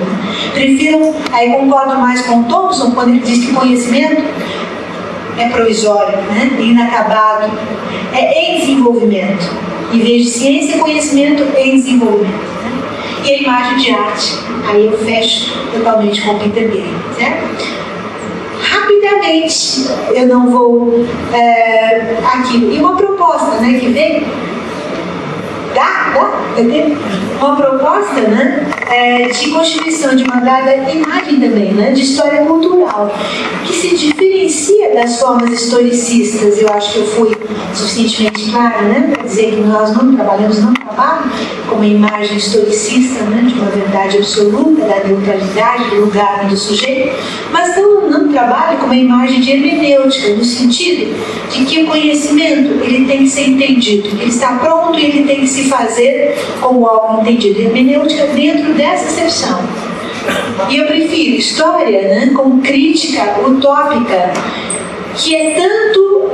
Prefiro, aí concordo mais com o Thompson quando ele diz que conhecimento é provisório, né? Inacabado, é em desenvolvimento. Em vez de ciência, conhecimento em desenvolvimento, né? E a imagem de arte, aí eu fecho totalmente com o Peter Gay, certo? Rapidamente, eu não vou aqui. E uma proposta, né, que vem. Dá? Uma proposta, né, de constituição de uma dada imagem também, né, de história cultural, que se diferencia das formas historicistas. Eu acho que eu fui suficientemente clara, né, para dizer que nós não trabalhamos com uma imagem historicista, né, de uma verdade absoluta, da neutralidade do lugar do sujeito, mas não trabalho com uma imagem de hermenêutica, no sentido de que o conhecimento ele tem que ser entendido, ele está pronto e ele tem que se fazer como algo entendido. Hermenêutica dentro dessa acepção. E eu prefiro história, né, como crítica utópica, que é tanto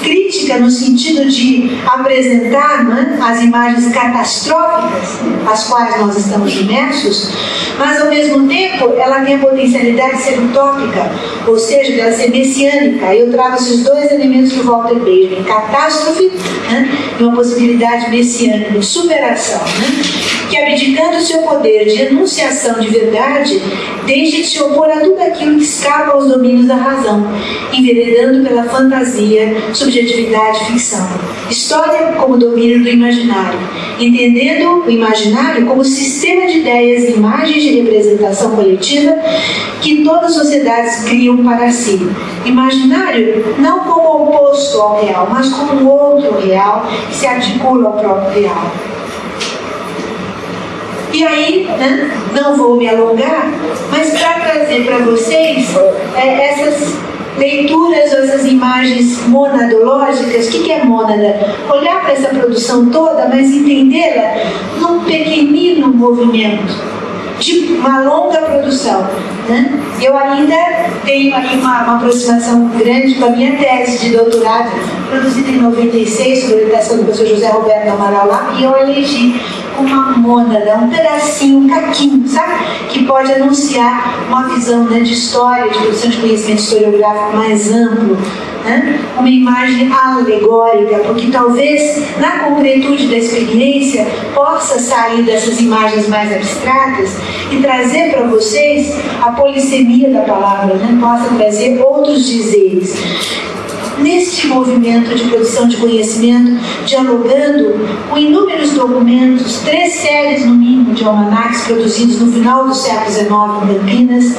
crítica no sentido de apresentar, né, as imagens catastróficas às quais nós estamos imersos, mas ao mesmo tempo ela tem a potencialidade de ser utópica, ou seja, de ela ser messiânica. Eu trago esses dois elementos do Walter Benjamin: catástrofe, né, e uma possibilidade messiânica de superação, né, que abdicando o seu poder de enunciação de verdade, deixa de se opor a tudo aquilo que escapa aos domínios da razão, enveredando pela fantasia, subjetividade e ficção. História como domínio do imaginário, entendendo o imaginário como sistema de ideias e imagens de representação coletiva que todas as sociedades criam para si. Imaginário não como oposto ao real, mas como um outro real que se articula ao próprio real. E aí, né, não vou me alongar, mas para trazer para vocês essas leituras, essas imagens monadológicas. O que é mônada? Olhar para essa produção toda, mas entendê-la num pequenino movimento de uma longa produção, né? Eu ainda tenho aí uma aproximação grande com a minha tese de doutorado, produzida em 96, sob a orientação do professor José Roberto Amaral lá, e eu elegi uma mônada, um pedacinho, um caquinho, sabe? Que pode anunciar uma visão, né, de história, de produção de conhecimento historiográfico mais amplo, né? Uma imagem alegórica, porque talvez na concretude da experiência possa sair dessas imagens mais abstratas e trazer para vocês a polissemia da palavra, né? Possa trazer outros dizeres. Neste movimento de produção de conhecimento, dialogando com inúmeros documentos, 3 séries no mínimo de almanacs produzidos no final do século XIX em Campinas,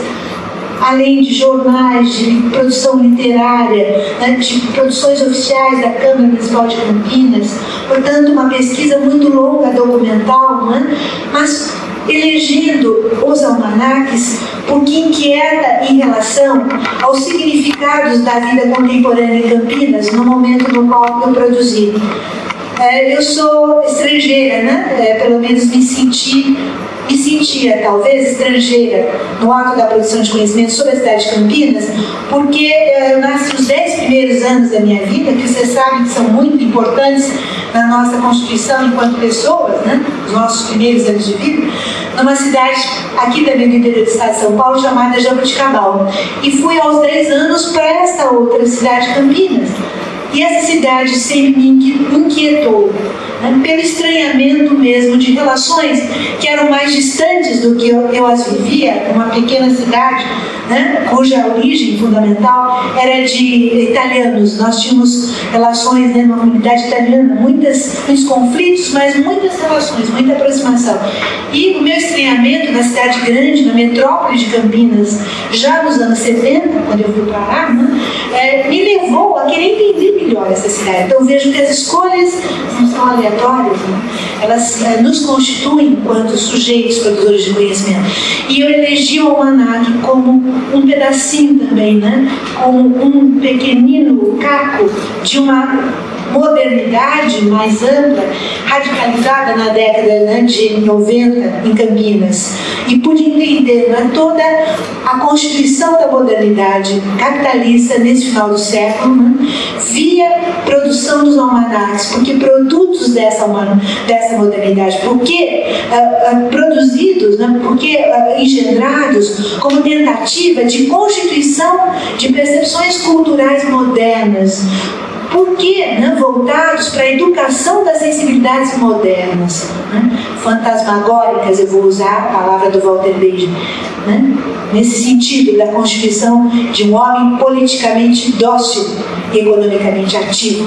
além de jornais, de produção literária, né, de produções oficiais da Câmara Municipal de Campinas, portanto uma pesquisa muito longa, documental, né, mas elegendo os almanaques porque inquieta em relação aos significados da vida contemporânea em Campinas no momento no qual eu produzi. Eu sou estrangeira, né? Pelo menos me sentia talvez estrangeira no ato da produção de conhecimento sobre a cidade de Campinas, porque eu nasci os 10 primeiros anos da minha vida, que vocês sabem que são muito importantes na nossa constituição enquanto pessoas, né? Os nossos primeiros anos de vida, numa cidade aqui também do interior do estado de São Paulo, chamada Jaboticabal. E fui aos 10 anos para essa outra cidade, Campinas. E essa cidade sempre me inquietou, né, pelo estranhamento mesmo de relações que eram mais distantes do que eu as vivia, uma pequena cidade, né, cuja origem fundamental era de italianos. Nós tínhamos relações, né, numa comunidade italiana, muitos conflitos, mas muitas relações, muita aproximação. E o meu estranhamento na cidade grande, na metrópole de Campinas, já nos anos 70, quando eu fui para lá, né, me levou a querer entender melhor essa cidade. Então, eu vejo que as escolhas não são aleatórias, né? Elas nos constituem enquanto sujeitos produtores de conhecimento. E eu elegi o almanaque como um pedacinho também, né? Como um pequenino caco de uma modernidade mais ampla, radicalizada na década, né, de 90 em Campinas, e pude entender, né, toda a constituição da modernidade capitalista nesse final do século, né, via produção dos almanaques, porque produtos dessa modernidade, porque produzidos, né, porque engendrados como tentativa de constituição de percepções culturais modernas, porque, né, voltados para a educação das sensibilidades modernas, né, fantasmagóricas, eu vou usar a palavra do Walter Benjamin, né, nesse sentido da constituição de um homem politicamente dócil e economicamente ativo.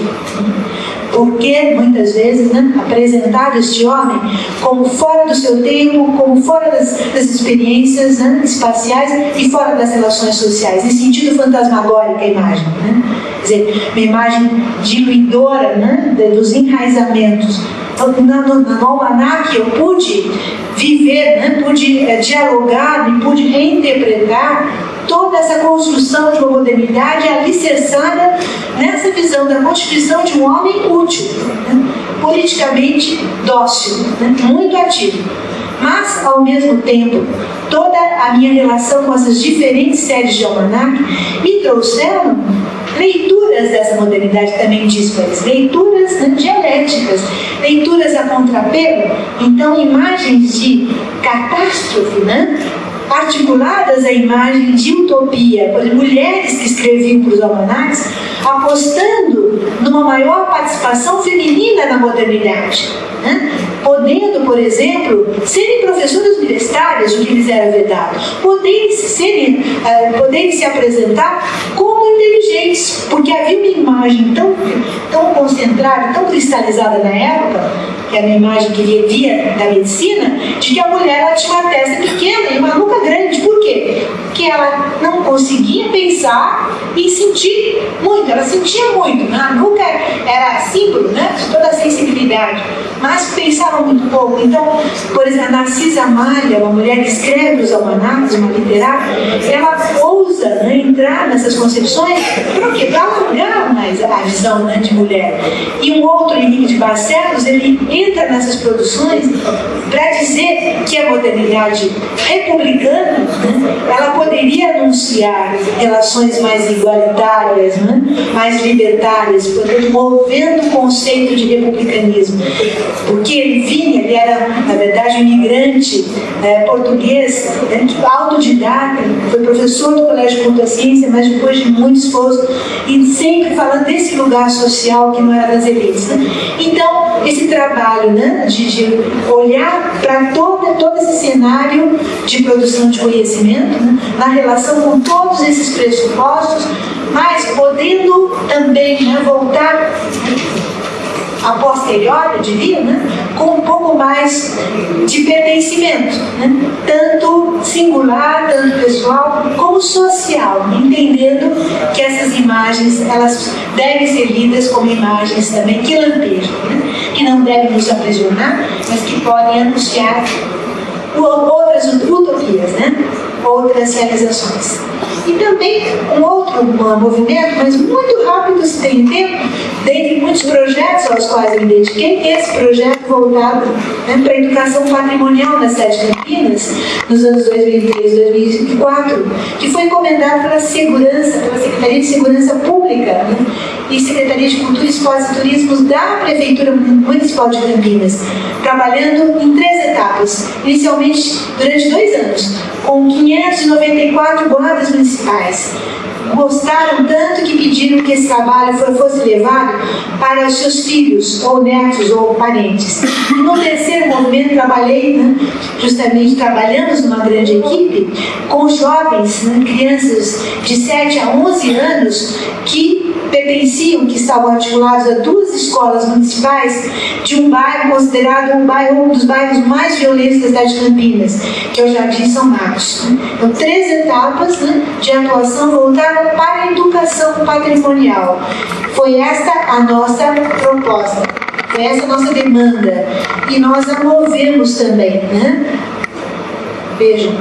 Porque, muitas vezes, né, apresentado este homem como fora do seu tempo, como fora das experiências, né, espaciais e fora das relações sociais, em sentido fantasmagórico a imagem, né? Quer dizer, uma imagem diluidora, né, dos enraizamentos. Então, no almanaque eu pude viver, né, pude dialogar e pude reinterpretar toda essa construção de uma modernidade alicerçada nessa visão da constituição de um homem útil, né, politicamente dócil, né, muito ativo. Mas, ao mesmo tempo, toda a minha relação com essas diferentes séries de almanaque me trouxeram leituras dessa modernidade, também diz para eles, leituras, né, dialéticas, leituras a contrapelo, então imagens de catástrofe, né, articuladas à imagem de utopia, por mulheres que escreviam para os almanaques, apostando numa maior participação feminina na modernidade, né? Podendo, por exemplo, serem professoras universitárias, o que lhes era vedado, podendo se apresentar como inteligentes, porque havia uma imagem tão concentrada, tão cristalizada na época, que era uma imagem que via da medicina, de que a mulher ela tinha uma testa pequena e uma nuca grande. Por quê? Porque ela não conseguia pensar e sentir muito. Ela sentia muito, né? A nuca era símbolo, né, de toda a sensibilidade, mas pensava muito pouco. Então, por exemplo, a Narcisa Malha, uma mulher que escreve os almanaques, uma literata, ela ousa, né, entrar nessas concepções. Por quê? Para alargar mais a visão, né, de mulher. E um outro, Henrique de Barcelos, ele entra nessas produções para dizer que a modernidade republicana, né, ela poderia anunciar relações mais igualitárias, né, mais libertárias, movendo o conceito de republicanismo. Porque ele era, na verdade, um imigrante português, autodidata, foi professor do Colégio Culto à Ciência, mas depois de muito esforço, e sempre falando desse lugar social que não era das elites, né? Então, esse trabalho, né, de olhar para todo esse cenário de produção de conhecimento, né, na relação com todos esses pressupostos, mas podendo também, né, voltar a posteriori, eu diria, né, com um pouco mais de pertencimento, né, tanto singular, tanto pessoal, como social, entendendo que essas imagens elas devem ser lidas como imagens também que lampejam, né, que não devem nos aprisionar, mas que podem anunciar outras utopias, né, outras realizações. E também um outro movimento, mas muito rápido se tem tempo, dentre muitos projetos aos quais eu me dediquei, esse projeto voltado, né, para a educação patrimonial na cidade de Campinas, nos anos 2003 e 2004, que foi encomendado pela Secretaria de Segurança Pública, né, e Secretaria de Cultura, Esportes e Turismo da Prefeitura Municipal de Campinas, trabalhando em 3 etapas, inicialmente durante 2 anos, com 594 guardas municipais. Gostaram tanto que pediram que esse trabalho fosse levado para os seus filhos, ou netos, ou parentes. E no terceiro movimento trabalhei, né, justamente trabalhamos numa grande equipe com jovens, né, crianças de 7 a 11 anos que pertenciam, que estavam articulados a 2 escolas municipais de um bairro considerado um dos bairros mais violentos da cidade de Campinas, que é o Jardim São Marcos. Então, 3 etapas, né, de atuação voltadas para a educação patrimonial. Foi esta a nossa proposta, foi essa a nossa demanda, e nós a movemos também, né? Vejam,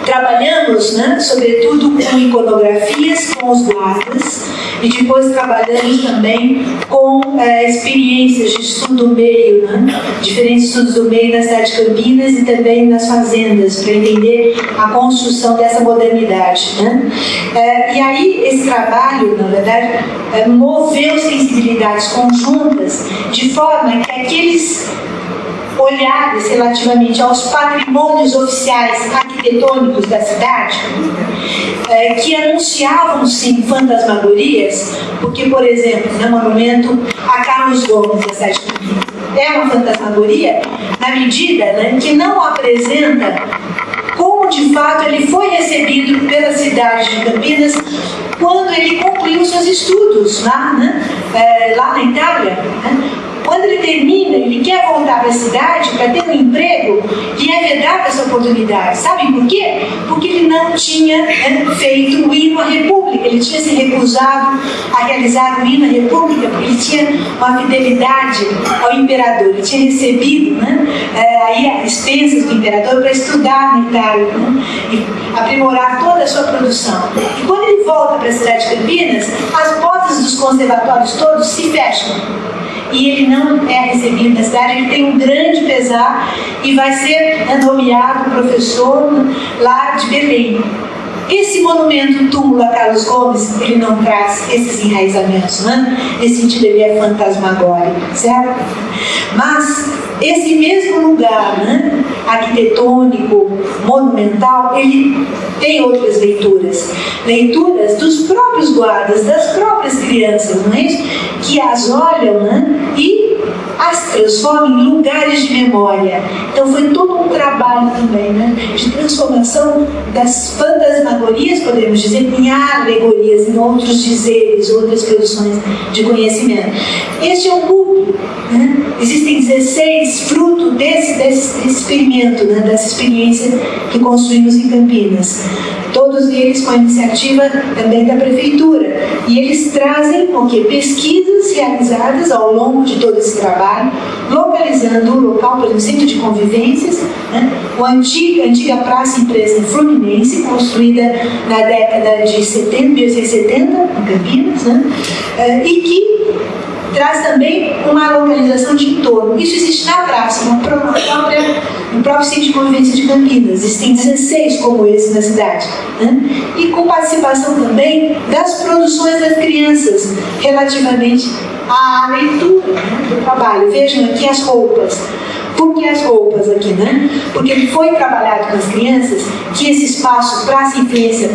trabalhamos, né, sobretudo com iconografias com os guardas, e depois trabalhamos também com experiências de estudo do meio, né, diferentes estudos do meio na cidade de Campinas e também nas fazendas, para entender a construção dessa modernidade, né. E aí esse trabalho, na verdade, moveu sensibilidades conjuntas, de forma que aqueles olhares relativamente aos patrimônios oficiais arquitetônicos da cidade, que anunciavam, sim, fantasmagorias, porque, por exemplo, no monumento a Carlos Gomes, da cidade de Campinas, é uma fantasmagoria na medida, né, que não apresenta como, de fato, ele foi recebido pela cidade de Campinas quando ele concluiu seus estudos lá, né, lá na Itália, né. Quando ele termina, ele quer voltar para a cidade para ter um emprego e é vedada essa oportunidade. Sabem por quê? Porque ele não tinha feito o hino à República. Ele tinha se recusado a realizar o hino à República porque ele tinha uma fidelidade ao imperador. Ele tinha recebido, né, aí as expensas do imperador para estudar na Itália, né, e aprimorar toda a sua produção. E quando ele volta para a cidade de Campinas, as portas dos conservatórios todos se fecham. E ele não é recebido na cidade, ele tem um grande pesar e vai ser nomeado professor lá de Belém. Esse monumento túmulo a Carlos Gomes, ele não traz esses enraizamentos, né? Nesse sentido, ele é fantasmagórico, certo? Mas esse mesmo lugar, né, arquitetônico, monumental, ele tem outras leituras. Leituras dos próprios guardas, das próprias crianças, não é isso? Que as olham, né, e as transformam em lugares de memória. Então foi todo um trabalho também, né, de transformação das fantasmagorias, podemos dizer, em alegorias, em outros dizeres, outras produções de conhecimento. Este é um núcleo, né? Existem 16 fruto desse experimento, né, dessa experiência que construímos em Campinas. Todos eles com a iniciativa também da Prefeitura. E eles trazem o quê? Pesquisas realizadas ao longo de todo esse trabalho, localizando o local, por exemplo, centro de convivências, né? A antiga praça empresa Fluminense, construída na década de 1870, em Campinas, né? E que traz também uma localização de entorno. Isso existe na praça, no próprio centro de convivência de Campinas. Existem 16 como esse na cidade, né? E com participação também das produções das crianças relativamente à leitura, né, do trabalho. Vejam aqui as roupas. Por que as roupas aqui, né? Porque ele foi trabalhado com as crianças que esse espaço Praça Imprensa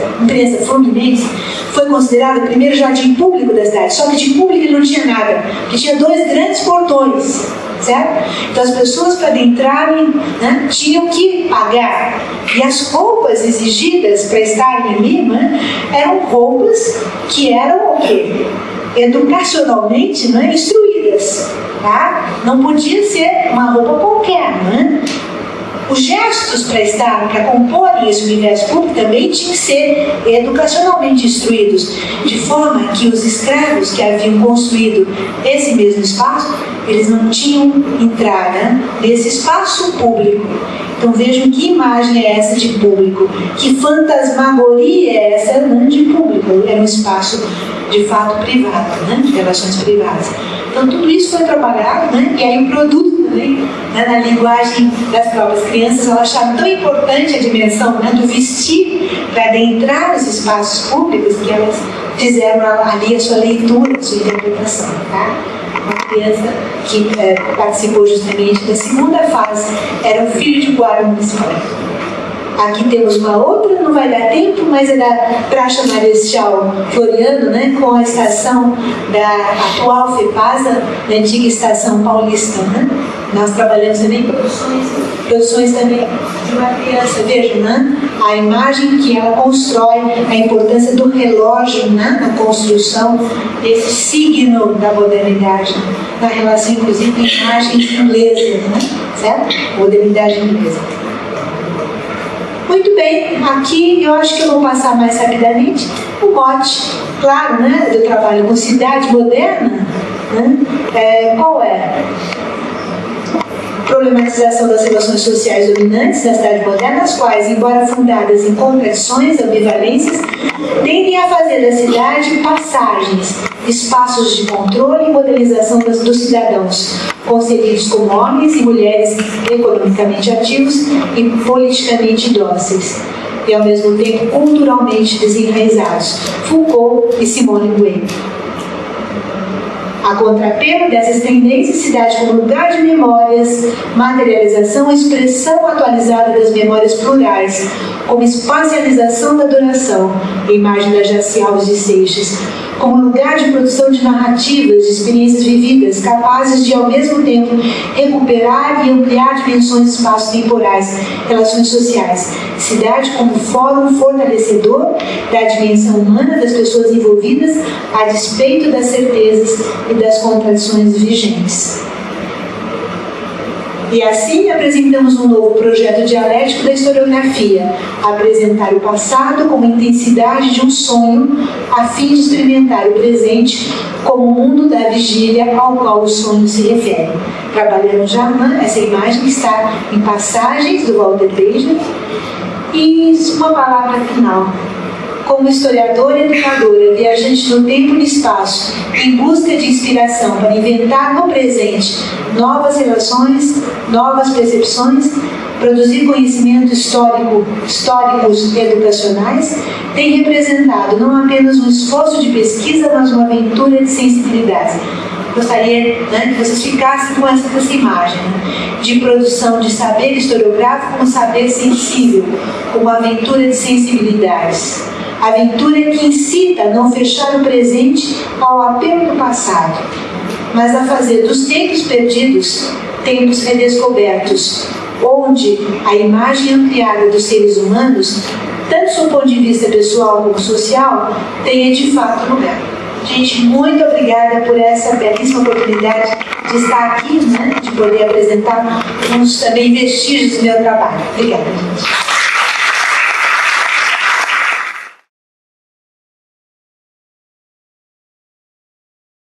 Fluminense foi considerado o primeiro jardim público da cidade. Só que de público ele não tinha nada, porque tinha 2 grandes portões, certo? Então as pessoas para adentrarem, né, tinham que pagar. E as roupas exigidas para estarem ali, né, eram roupas que eram o quê? Educacionalmente, né, instruídas. Tá? Não podia ser uma roupa qualquer, né? Os gestos para estar, para comporem esse universo público também tinham que ser educacionalmente instruídos, de forma que os escravos que haviam construído esse mesmo espaço, eles não tinham entrada nesse espaço público. Então vejam que imagem é essa de público, que fantasmagoria é essa, né, de público. Era um espaço de fato privado, né, de relações privadas. Então tudo isso foi trabalhado, né, e aí o produto também, né, na linguagem das próprias crianças, elas acharam tão importante a dimensão, né, do vestir para adentrar nos espaços públicos, que elas fizeram ali a sua leitura, a sua interpretação, tá? Uma criança que participou justamente da segunda fase era um filho de guarda municipal. Aqui temos uma outra, não vai dar tempo, mas é da Praça Marechal Floriano, né, com a estação da atual FEPASA, da antiga estação paulista, né? Nós trabalhamos também em produções produções também de uma criança. Vejam, né? A imagem que ela constrói, a importância do relógio, né? Na construção desse signo da modernidade, na relação, inclusive, com imagens inglesas, né? Certo? Modernidade inglesa. Muito bem, aqui eu acho que eu vou passar mais rapidamente o mote, claro, né, do trabalho com cidade moderna, né? Qual é? Problematização das relações sociais dominantes da cidade moderna, as quais, embora fundadas em contradições, ambivalências, tendem a fazer da cidade passagens, espaços de controle e modelização dos cidadãos, concebidos como homens e mulheres economicamente ativos e politicamente dóceis, e ao mesmo tempo culturalmente desenraizados. Foucault e Simone Weil. A contrapelo dessas tendências, cidade como lugar de memórias, materialização e expressão atualizada das memórias plurais, como espacialização da duração, imagem da Jaci Alves de Seixas, como lugar de produção de narrativas, de experiências vividas, capazes de, ao mesmo tempo, recuperar e ampliar dimensões espaço-temporais, relações sociais. Cidade como fórum fortalecedor da dimensão humana das pessoas envolvidas, a despeito das certezas e das contradições vigentes. E assim apresentamos um novo projeto dialético da historiografia, apresentar o passado como intensidade de um sonho, a fim de experimentar o presente como o mundo da vigília ao qual o sonho se refere. Trabalhando já essa imagem que está em Passagens, do Walter Benjamin. E uma palavra final. Como historiadora e educadora, viajante no tempo e no espaço, em busca de inspiração para inventar no presente novas relações, novas percepções, produzir conhecimento históricos e educacionais, tem representado não apenas um esforço de pesquisa, mas uma aventura de sensibilidade. Gostaria, né, que vocês ficassem com essa imagem, né, de produção de saber historiográfico como saber sensível, como aventura de sensibilidades. Aventura que incita a não fechar o presente ao apelo do passado, mas a fazer dos tempos perdidos tempos redescobertos, onde a imagem ampliada dos seres humanos, tanto do ponto de vista pessoal como social, tenha de fato lugar. Gente, muito obrigada por essa belíssima oportunidade de estar aqui, né, de poder apresentar uns também vestígios do meu trabalho. Obrigada, gente.